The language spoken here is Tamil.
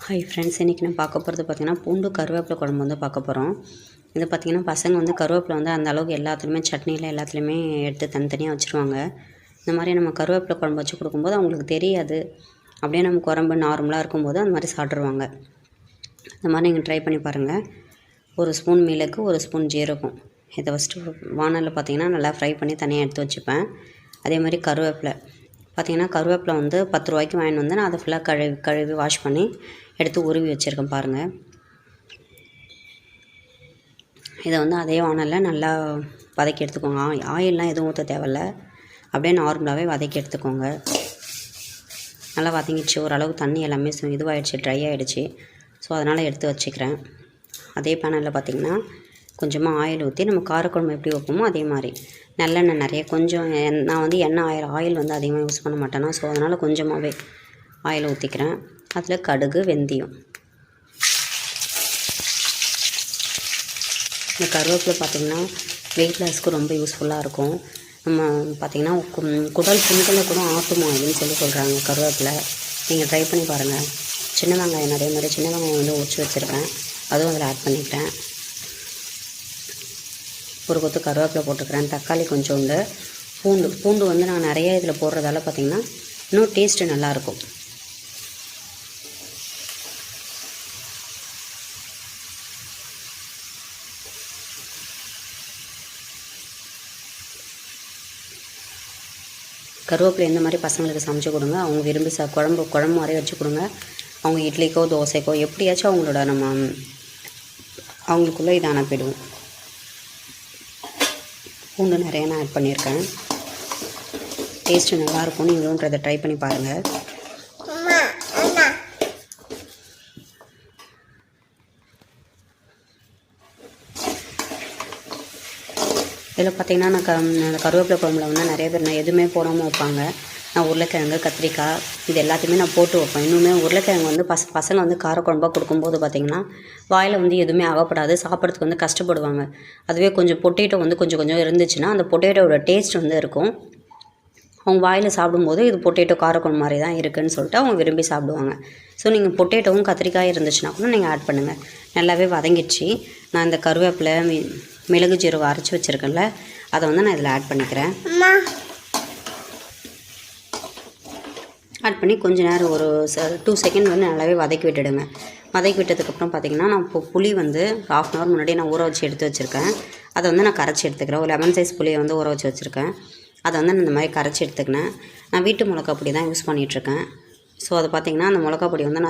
ஹாய் ஃப்ரெண்ட்ஸ், இன்றைக்கி நான் பார்க்க போகிறது பார்த்திங்கன்னா பூண்டு கருவேப்பிலை குழம்பு வந்து பார்க்க போகிறோம். இது பார்த்திங்கன்னா பசங்க வந்து கருவேப்பிலை வந்து அந்த அளவுக்கு எல்லாத்துலேயுமே சட்னியில் எல்லாத்துலேயுமே எடுத்து தனித்தனியாக வச்சுருவாங்க. இந்த மாதிரி நம்ம கருவேப்பிலை குழம்பு வச்சு கொடுக்கும்போது அவங்களுக்கு தெரியாது. அப்படியே நம்ம குழம்பு நார்மலாக இருக்கும்போது அந்த மாதிரி சாப்பிட்ருவாங்க. இந்த மாதிரி நீங்கள் ட்ரை பண்ணி பாருங்கள். ஒரு ஸ்பூன் மிளகு, ஒரு ஸ்பூன் ஜீரகம், இதை ஃபஸ்ட்டு வானலில் பார்த்திங்கன்னா நல்லா ஃப்ரை பண்ணி தனியாக எடுத்து வச்சுப்பேன். அதே மாதிரி கருவேப்பிலை பார்த்திங்கன்னா கருவேப்பிலை வந்து 10 ரூபாய்க்கு வாங்கிட்டு வந்து நான் அதை ஃபுல்லாக கழுவி வாஷ் பண்ணி எடுத்து உருவி வச்சுருக்கேன் பாருங்கள். இதை வந்து அதே வானலில் நல்லா வதக்கி எடுத்துக்கோங்க. ஆயிலெலாம் எதுவும் ஊற்ற தேவையில்ல, அப்படியே நார்மலாகவே வதக்கி எடுத்துக்கோங்க. நல்லா வதங்கிடுச்சு, ஓரளவு தண்ணி எல்லாமே இதுவாகிடுச்சு, ட்ரை ஆகிடுச்சு. ஸோ அதனால் எடுத்து வச்சுக்கிறேன். அதே பேனலில் பார்த்திங்கன்னா கொஞ்சமாக ஆயில் ஊற்றி நம்ம காரக்குழம்பு எப்படி வைப்போமோ அதே மாதிரி நல்லெண்ணெய் நிறைய கொஞ்சம் நான் வந்து எண்ணெய் ஆயில் வந்து அதிகமாக யூஸ் பண்ண மாட்டேன்னா, ஸோ அதனால் கொஞ்சமாகவே ஆயில் ஊற்றிக்கிறேன். அதில் கடுகு, வெந்தயம், இந்த கருவேப்பிலை பார்த்திங்கன்னா வெயிட் லாஸ்க்கு ரொம்ப யூஸ்ஃபுல்லாக இருக்கும். நம்ம பார்த்திங்கன்னா குடல் புண்களை கூட ஆட்டுமா அப்படின்னு சொல்கிறாங்க கருவேப்பிலை. நீங்கள் ட்ரை பண்ணி பாருங்கள். சின்ன வெங்காயம் அதே மாதிரி சின்ன வெங்காயம் வந்து உரிச்சு வச்சுருக்கேன், அதுவும் அதில் ஆட் பண்ணிக்கிறேன். ஒரு கொத்து கருவேப்பிலை போட்டுக்கிறேன். தக்காளி கொஞ்சோண்டு, பூண்டு வந்து நான் நிறைய இதில் போடுறதால பார்த்திங்கன்னா இன்னும் டேஸ்ட்டு நல்லாயிருக்கும். கருவேப்பிலை இந்த மாதிரி பசங்களுக்கு சமைச்சு கொடுங்க. அவங்க விரும்பி குழம்பு மாதிரி வச்சு கொடுங்க. அவங்க இட்லிக்கோ தோசைக்கோ எப்படியாச்சும் அவங்களுக்குள்ளே இதை அனுப்பிடுவோம். பூண்டு நிறைய நான் ஆட் பண்ணியிருக்கேன். டேஸ்ட்டு நல்லாயிருக்கும். நீங்களும் ட்ரை பண்ணி பாருங்கள். இதில் பார்த்திங்கன்னா நான் கருவேப்பிலை குழம்புல வந்து நிறைய பேர் நான் எதுவுமே போடாமல் வைப்பாங்க. நான் உருளைக்கிழங்கு, கத்திரிக்காய் இது எல்லாத்தையுமே நான் போட்டு வைப்பேன். இன்னுமே உருளைக்கிழங்கு வந்து பசங்க வந்து காரக்குழம்பாக கொடுக்கும்போது பார்த்திங்கன்னா வாயில் வந்து எதுவுமே ஆகப்படாது, சாப்பிட்றதுக்கு வந்து கஷ்டப்படுவாங்க. அதுவே கொஞ்சம் பொட்டேட்டோ வந்து கொஞ்சம் இருந்துச்சுன்னா அந்த பொட்டேட்டோட டேஸ்ட் வந்து இருக்கும். அவங்க வாயில் சாப்பிடும்போது இது பொட்டேட்டோ காரக்குழம்பு மாதிரி தான் இருக்குதுன்னு சொல்லிட்டு அவங்க விரும்பி சாப்பிடுவாங்க. ஸோ நீங்கள் பொட்டேட்டோவும் கத்திரிக்காய் இருந்துச்சுன்னா கூட நீங்கள் ஆட் பண்ணுங்கள். நல்லாவே வதங்கிடுச்சு. நான் இந்த கருவேப்பிலை, மிளகு, ஜீரகம் அரைச்சி வச்சுருக்கேன்ல, அதை வந்து நான் இதில் ஆட் பண்ணிக்கிறேன். ஆட் பண்ணி கொஞ்சம் நேரம் ஒரு 2 செகண்ட் வந்து நல்லாவே வதக்கி விட்டுடுங்க. வதக்கி விட்டதுக்கப்புறம் பார்த்திங்கன்னா நான் புளி வந்து 1/2 hour முன்னாடி நான் ஊற வச்சு எடுத்து வச்சுருக்கேன். அதை வந்து நான் கரைச்சி எடுத்துக்கிறேன். ஒரு லெமன் சைஸ் புளியை வந்து ஊற வச்சு வச்சுருக்கேன். அதை வந்து நான் இந்த மாதிரி கரைச்சி எடுத்துக்கினேன். நான் வீட்டு மிளகா பொடி தான் யூஸ் பண்ணிகிட்ருக்கேன். ஸோ அதை பார்த்திங்கன்னா அந்த மிளகா பொடி வந்து நான்